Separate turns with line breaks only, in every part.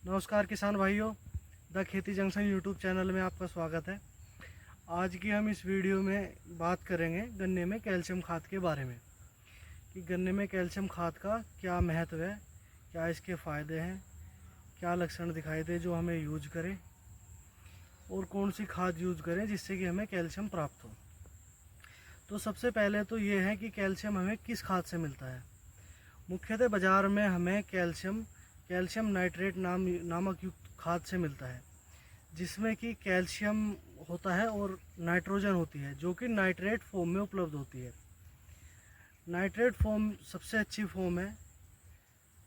नमस्कार किसान भाइयों, द खेती जंक्शन यूट्यूब चैनल में आपका स्वागत है। आज की हम इस वीडियो में बात करेंगे गन्ने में कैल्शियम खाद के बारे में कि गन्ने में कैल्शियम खाद का क्या महत्व है, क्या इसके फ़ायदे हैं, क्या लक्षण दिखाई दे जो हमें यूज करें और कौन सी खाद यूज करें जिससे कि हमें कैल्शियम प्राप्त हो। तो सबसे पहले तो ये है कि कैल्शियम हमें किस खाद से मिलता है। मुख्यतः बाज़ार में हमें कैल्शियम नाइट्रेट नामक युक्त खाद से मिलता है, जिसमें कि कैल्शियम होता है और नाइट्रोजन होती है, जो कि नाइट्रेट फॉर्म में उपलब्ध होती है। नाइट्रेट फॉर्म सबसे अच्छी फॉर्म है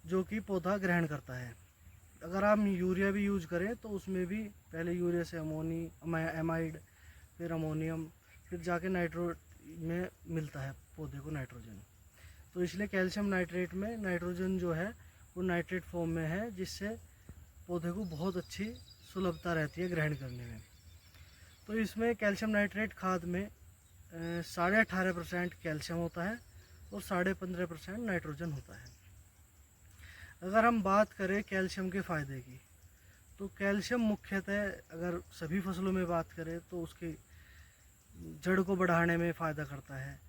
जो कि पौधा ग्रहण करता है। अगर आप यूरिया भी यूज करें तो उसमें भी पहले यूरिया से एमाइड, फिर अमोनियम, फिर जाके नाइट्रो में मिलता है पौधे को नाइट्रोजन। तो इसलिए कैल्शियम नाइट्रेट में नाइट्रोजन जो है वो नाइट्रेट फॉर्म में है, जिससे पौधे को बहुत अच्छी सुलभता रहती है ग्रहण करने में। तो इसमें कैल्शियम नाइट्रेट खाद में 18.5% कैल्शियम होता है और 15.5% नाइट्रोजन होता है। अगर हम बात करें कैल्शियम के फ़ायदे की, तो कैल्शियम मुख्यतः अगर सभी फसलों में बात करें तो उसकी जड़ को बढ़ाने में फ़ायदा करता है,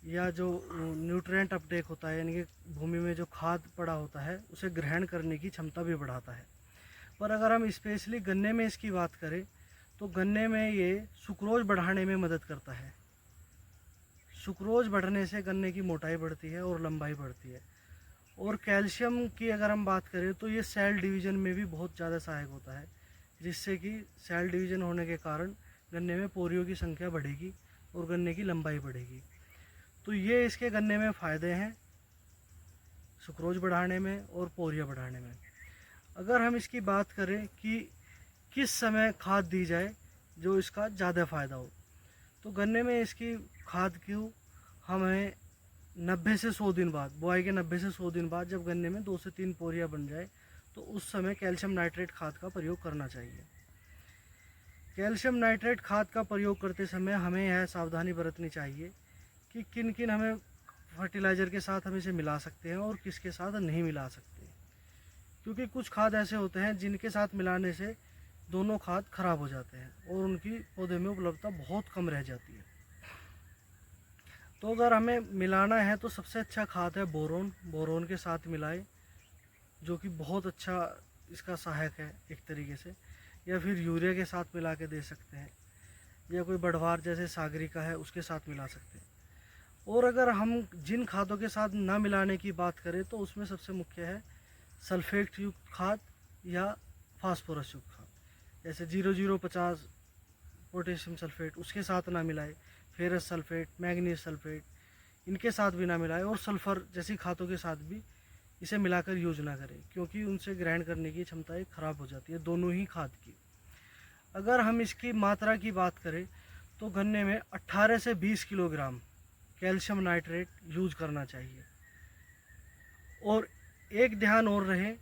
या जो न्यूट्रिएंट अपटेक होता है, यानी कि भूमि में जो खाद पड़ा होता है उसे ग्रहण करने की क्षमता भी बढ़ाता है। पर अगर हम स्पेशली गन्ने में इसकी बात करें तो गन्ने में ये सुक्रोज बढ़ाने में मदद करता है। सुक्रोज बढ़ने से गन्ने की मोटाई बढ़ती है और लंबाई बढ़ती है। और कैल्शियम की अगर हम बात करें तो ये सेल डिवीज़न में भी बहुत ज़्यादा सहायक होता है, जिससे कि सेल डिवीज़न होने के कारण गन्ने में पोरियों की संख्या बढ़ेगी और गन्ने की लंबाई बढ़ेगी। तो ये इसके गन्ने में फ़ायदे हैं, सुक्रोज बढ़ाने में और पोरिया बढ़ाने में। अगर हम इसकी बात करें कि किस समय खाद दी जाए जो इसका ज़्यादा फ़ायदा हो, तो गन्ने में इसकी खाद को हमें 90 से 100 दिन बाद, बुआई के 90 से 100 दिन बाद, जब गन्ने में 2 से 3 पोरिया बन जाए तो उस समय कैल्शियम नाइट्रेट खाद का प्रयोग करना चाहिए। कैल्शियम नाइट्रेट खाद का प्रयोग करते समय हमें यह सावधानी बरतनी चाहिए कि किन किन हमें फर्टिलाइज़र के साथ हम इसे मिला सकते हैं और किसके साथ नहीं मिला सकते, क्योंकि कुछ खाद ऐसे होते हैं जिनके साथ मिलाने से दोनों खाद खराब हो जाते हैं और उनकी पौधे में उपलब्धता बहुत कम रह जाती है। तो अगर हमें मिलाना है तो सबसे अच्छा खाद है बोरोन के साथ मिलाए, जो कि बहुत अच्छा इसका सहायक है एक तरीके से, या फिर यूरिया के साथ मिला के दे सकते हैं, या कोई बढ़वार जैसे सागरिका है उसके साथ मिला सकते हैं। और अगर हम जिन खादों के साथ ना मिलाने की बात करें तो उसमें सबसे मुख्य है सल्फेट युक्त खाद या फास्फोरस युक्त खाद, जैसे 0050 पोटेशियम सल्फेट उसके साथ ना मिलाए, फेरस सल्फेट, मैग्नीज सल्फेट इनके साथ भी ना मिलाए, और सल्फ़र जैसी खादों के साथ भी इसे मिलाकर यूज ना करें, क्योंकि उनसे ग्रहण करने की क्षमता ख़राब हो जाती है दोनों ही खाद की। अगर हम इसकी मात्रा की बात करें तो गन्ने में 18 से 20 किलोग्राम कैल्शियम नाइट्रेट यूज करना चाहिए। और एक ध्यान और रहे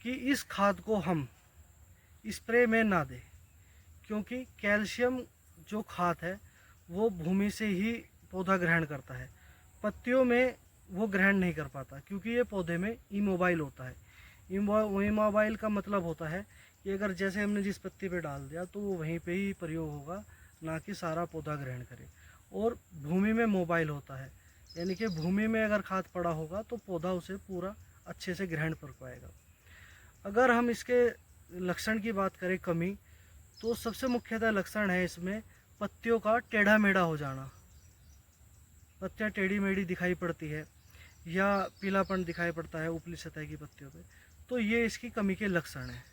कि इस खाद को हम स्प्रे में ना दें, क्योंकि कैल्शियम जो खाद है वो भूमि से ही पौधा ग्रहण करता है, पत्तियों में वो ग्रहण नहीं कर पाता, क्योंकि ये पौधे में इमोबाइल होता है। इमोबाइल का मतलब होता है कि अगर जैसे हमने जिस पत्ती पे डाल दिया तो वो वहीं पे ही प्रयोग होगा, ना कि सारा पौधा ग्रहण करे। और भूमि में मोबाइल होता है, यानी कि भूमि में अगर खाद पड़ा होगा तो पौधा उसे पूरा अच्छे से ग्रहण कर पाएगा। अगर हम इसके लक्षण की बात करें कमी, तो सबसे मुख्यतः लक्षण है इसमें पत्तियों का टेढ़ा मेढ़ा हो जाना, पत्तियाँ टेढ़ी मेढ़ी दिखाई पड़ती है या पीलापन दिखाई पड़ता है ऊपरी सतह की पत्तियों पे, तो ये इसकी कमी के लक्षण हैं।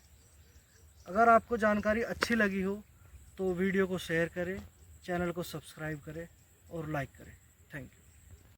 अगर आपको जानकारी अच्छी लगी हो तो वीडियो को शेयर करें, चैनल को सब्सक्राइब करें और लाइक करें। Thank you.